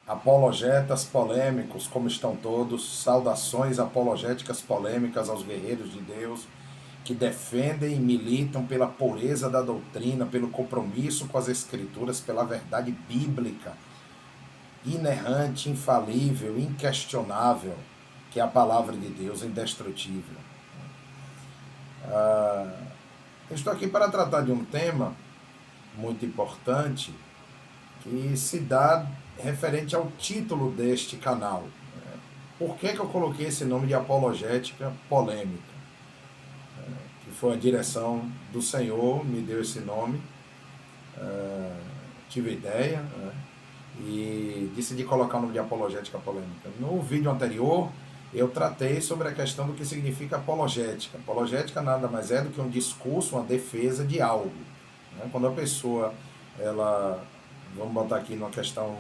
Apologetas polêmicos, como estão todos? Saudações apologéticas polêmicas aos guerreiros de Deus que defendem e militam pela pureza da doutrina, pelo compromisso com as Escrituras, pela verdade bíblica, inerrante, infalível, inquestionável, que é a palavra de Deus, indestrutível. Eu estou aqui para tratar de um tema muito importante que se dá referente ao título deste canal. Por que eu coloquei esse nome de apologética polêmica? Que foi a direção do Senhor, me deu esse nome, tive ideia, e decidi colocar o nome de apologética polêmica. No vídeo anterior, eu tratei sobre a questão do que significa apologética. Apologética nada mais é do que um discurso, uma defesa de algo. Quando a pessoa, vamos botar aqui numa questão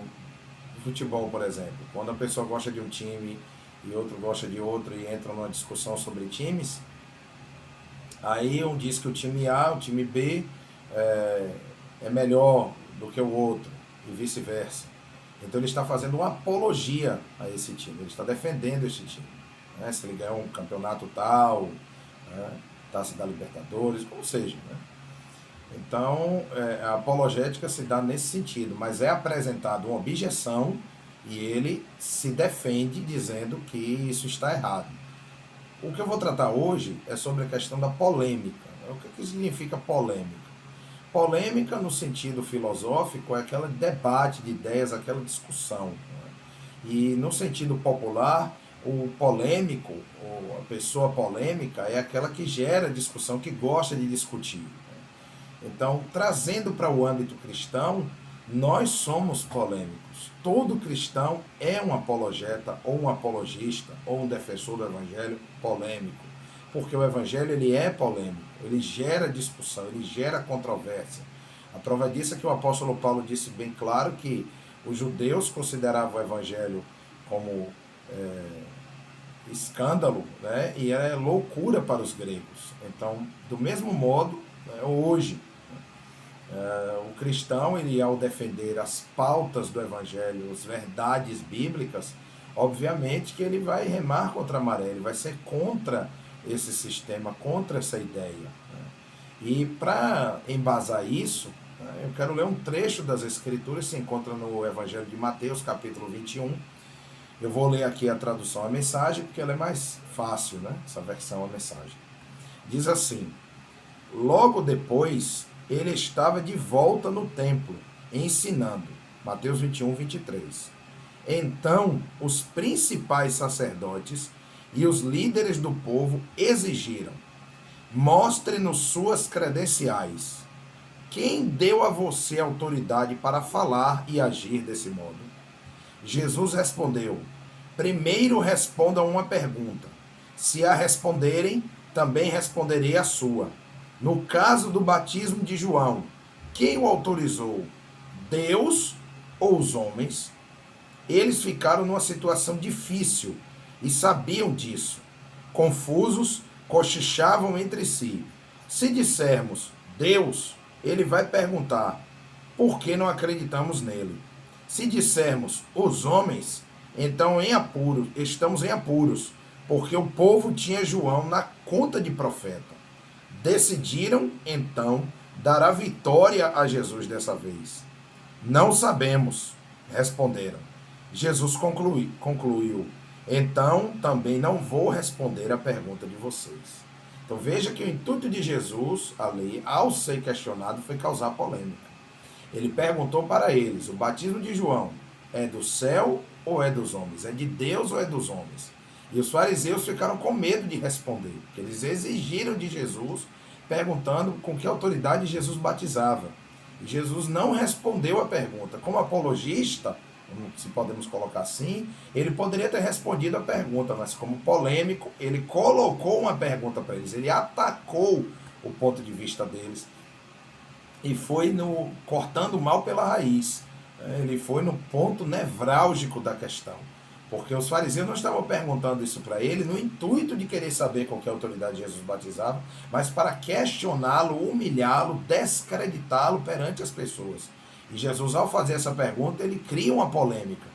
de futebol, por exemplo, quando a pessoa gosta de um time e outro gosta de outro e entra numa discussão sobre times, aí um diz que o time A, o time B é melhor do que o outro e vice-versa. Então ele está fazendo uma apologia a esse time, ele está defendendo esse time. Se ele ganhar um campeonato tal, Taça da Libertadores, como seja. Então a apologética se dá nesse sentido, mas é apresentada uma objeção e ele se defende dizendo que isso está errado. O que eu vou tratar hoje é sobre a questão da polêmica. O que significa polêmica? Polêmica, no sentido filosófico, é aquele debate de ideias, aquela discussão. E no sentido popular, o polêmico, ou a pessoa polêmica, é aquela que gera discussão, que gosta de discutir. Então, trazendo para o âmbito cristão, nós somos polêmicos. Todo cristão é um apologeta, ou um apologista, ou um defensor do evangelho polêmico. Porque o evangelho ele é polêmico, ele gera discussão, ele gera controvérsia. A prova disso é que o apóstolo Paulo disse bem claro que os judeus consideravam o evangelho como escândalo, e é loucura para os gregos. Então, do mesmo modo, hoje, o cristão, ele, ao defender as pautas do evangelho, as verdades bíblicas, obviamente que ele vai remar contra a maré, ele vai ser contra esse sistema, contra essa ideia. E para embasar isso, eu quero ler um trecho das Escrituras, se encontra no Evangelho de Mateus, capítulo 21. Eu vou ler aqui a tradução à mensagem, porque ela é mais fácil, essa versão à mensagem. Diz assim: logo depois, ele estava de volta no templo, ensinando. Mateus 21, 23. Então, os principais sacerdotes e os líderes do povo exigiram: mostre-nos suas credenciais. Quem deu a você autoridade para falar e agir desse modo? Jesus respondeu: primeiro respondam uma pergunta. Se a responderem, também responderei a sua. No caso do batismo de João, quem o autorizou? Deus ou os homens? Eles ficaram numa situação difícil e sabiam disso. Confusos, cochichavam entre si. Se dissermos Deus, ele vai perguntar: por que não acreditamos nele? Se dissermos os homens, então estamos em apuros, porque o povo tinha João na conta de profeta. Decidiram, então, dar a vitória a Jesus dessa vez. Não sabemos, responderam. Jesus concluiu: então também não vou responder a pergunta de vocês. Então veja que o intuito de Jesus ali, ao ser questionado, foi causar polêmica. Ele perguntou para eles: o batismo de João é do céu ou é dos homens? É de Deus ou é dos homens? E os fariseus ficaram com medo de responder, porque eles exigiram de Jesus, perguntando com que autoridade Jesus batizava. E Jesus não respondeu a pergunta. Como apologista, se podemos colocar assim, ele poderia ter respondido a pergunta, mas como polêmico, ele colocou uma pergunta para eles, ele atacou o ponto de vista deles e foi cortando o mal pela raiz. Ele foi no ponto nevrálgico da questão, porque os fariseus não estavam perguntando isso para ele no intuito de querer saber com que autoridade Jesus batizava, mas para questioná-lo, humilhá-lo, descreditá-lo perante as pessoas. E Jesus, ao fazer essa pergunta, ele cria uma polêmica,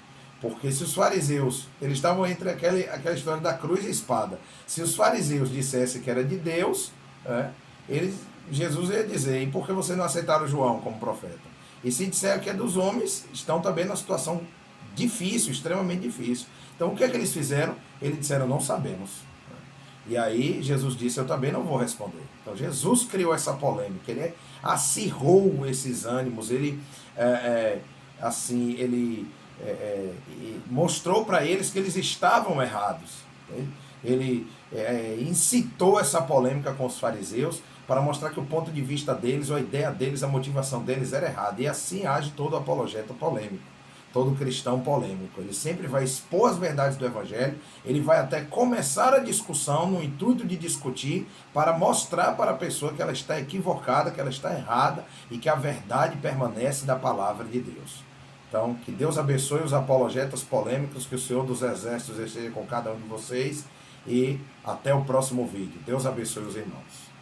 Porque se os fariseus, eles estavam entre aquela história da cruz e a espada. Se os fariseus dissessem que era de Deus, Jesus ia dizer, e por que vocês não aceitaram João como profeta? E se disseram que é dos homens, estão também numa situação difícil, extremamente difícil. Então o que é que eles fizeram? Eles disseram, não sabemos. E aí Jesus disse, eu também não vou responder. Então Jesus criou essa polêmica, ele acirrou esses ânimos, ele mostrou para eles que eles estavam errados. Ele incitou essa polêmica com os fariseus para mostrar que o ponto de vista deles, ou a ideia deles, a motivação deles era errada. E assim age todo apologeta polêmico, todo cristão polêmico. Ele sempre vai expor as verdades do Evangelho, ele vai até começar a discussão no intuito de discutir, para mostrar para a pessoa que ela está equivocada, que ela está errada e que a verdade permanece da palavra de Deus. Então, que Deus abençoe os apologetas polêmicos, que o Senhor dos Exércitos esteja com cada um de vocês e até o próximo vídeo. Deus abençoe os irmãos.